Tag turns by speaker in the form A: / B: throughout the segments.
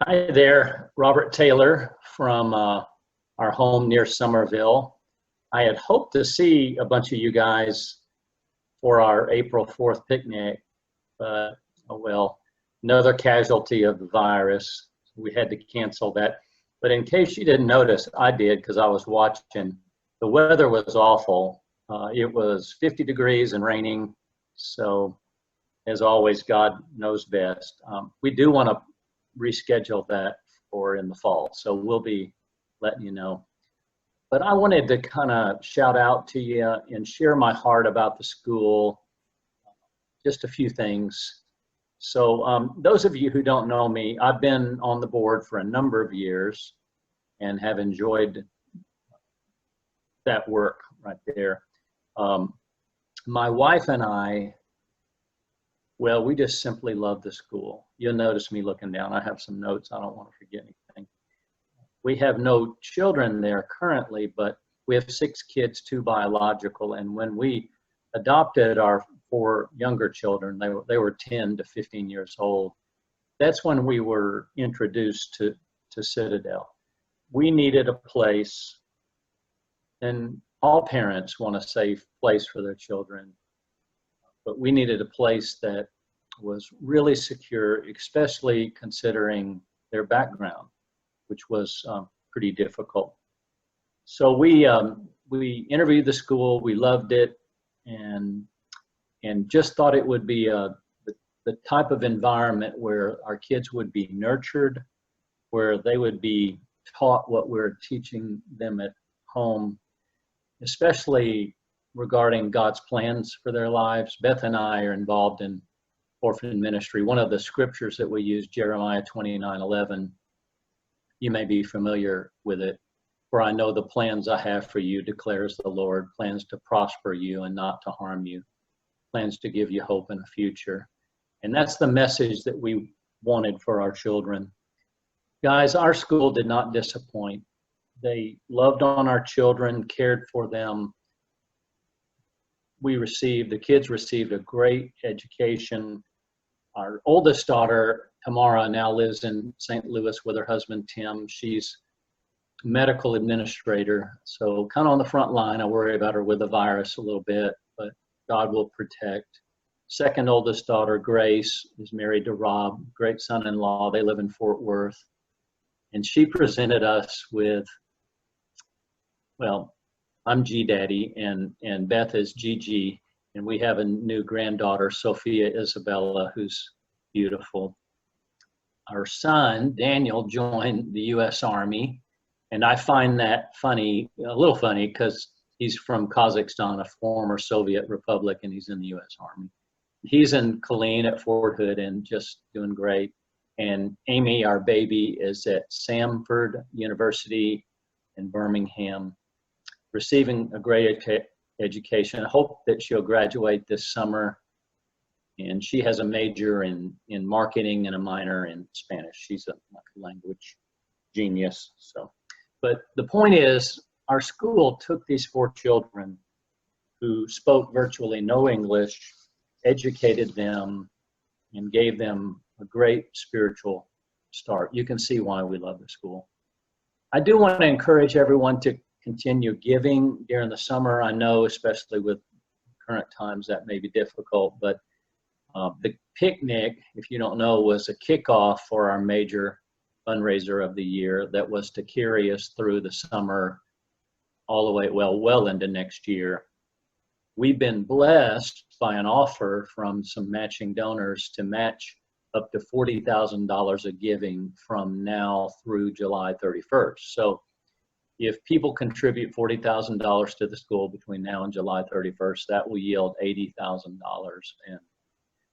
A: Hi there, Robert Taylor from our home near Somerville. I had hoped to see a bunch of you guys for our April 4th picnic, but oh well, another casualty of the virus. We had to cancel that. But in case you didn't notice, I did because I was watching. The weather was awful. It was 50 degrees and raining. So as always, God knows best. We do want to reschedule that for in the fall. So we'll be letting you know. But I wanted to kind of shout out to you and share my heart about the school, just a few things. So those of you who don't know me, I've been on the board for a number of years and have enjoyed that work right there. My wife and I, well, we just simply love the school. You'll notice me looking down. I have some notes. I don't want to forget anything. We have no children there currently, but we have 6 kids, 2 biological. And when we adopted our 4 younger children, they were 10 to 15 years old. That's when we were introduced to Citadel. We needed a place, and all parents want a safe place for their children. But we needed a place that was really secure, especially considering their background, which was pretty difficult. So we interviewed the school, we loved it, and just thought it would be the type of environment where our kids would be nurtured, where they would be taught what we're teaching them at home, especially regarding God's plans for their lives. Beth and I are involved in orphan ministry. One of the scriptures that we use, Jeremiah 29:11, you may be familiar with it. For I know the plans I have for you, declares the Lord, plans to prosper you and not to harm you, plans to give you hope and a future. And that's the message that we wanted for our children. Guys, our school did not disappoint. They loved on our children, cared for them. The kids received a great education. Our oldest daughter, Tamara, now lives in St. Louis with her husband, Tim. She's a medical administrator, so kind of on the front line. I worry about her with the virus a little bit, but God will protect. Second oldest daughter, Grace, is married to Rob, great son-in-law. They live in Fort Worth. And she presented us with, well, I'm G-Daddy, and Beth is Gigi, and we have a new granddaughter, Sophia Isabella, who's beautiful. Our son, Daniel, joined the U.S. Army, and I find that funny, a little funny, because he's from Kazakhstan, a former Soviet republic, and he's in the U.S. Army. He's in Killeen at Fort Hood and just doing great. And Amy, our baby, is at Samford University in Birmingham, receiving a great education. I hope that she'll graduate this summer. And she has a major in marketing and a minor in Spanish. She's a language genius. So, but the point is, our school took these 4 children who spoke virtually no English, educated them, and gave them a great spiritual start. You can see why we love the school. I do want to encourage everyone to continue giving during the summer. I know, especially with current times, that may be difficult, but the picnic, if you don't know, was a kickoff for our major fundraiser of the year that was to carry us through the summer all the way, well into next year. We've been blessed by an offer from some matching donors to match up to $40,000 of giving from now through July 31st. So if people contribute $40,000 to the school between now and July 31st, that will yield $80,000 and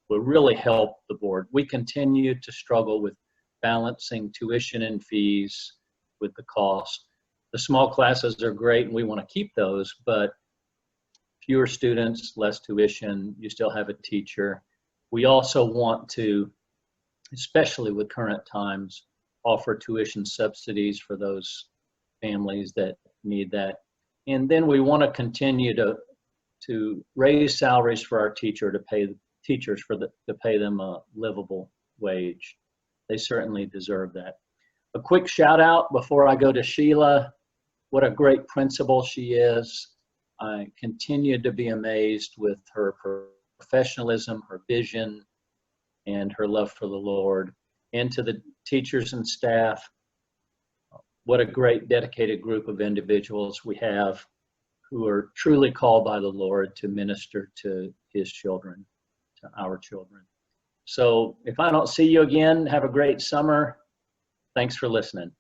A: will really help the board. We continue to struggle with balancing tuition and fees with the cost. The small classes are great and we want to keep those, but fewer students, less tuition, you still have a teacher. We also want to, especially with current times, offer tuition subsidies for those families that need that. And then we want to continue to raise salaries for our teachers to pay them a livable wage. They certainly deserve that. A quick shout out before I go to Sheila. What a great principal she is. I continue to be amazed with her professionalism, her vision, and her love for the Lord. And to the teachers and staff, what a great dedicated group of individuals we have who are truly called by the Lord to minister to his children, to our children. So if I don't see you again, have a great summer. Thanks for listening.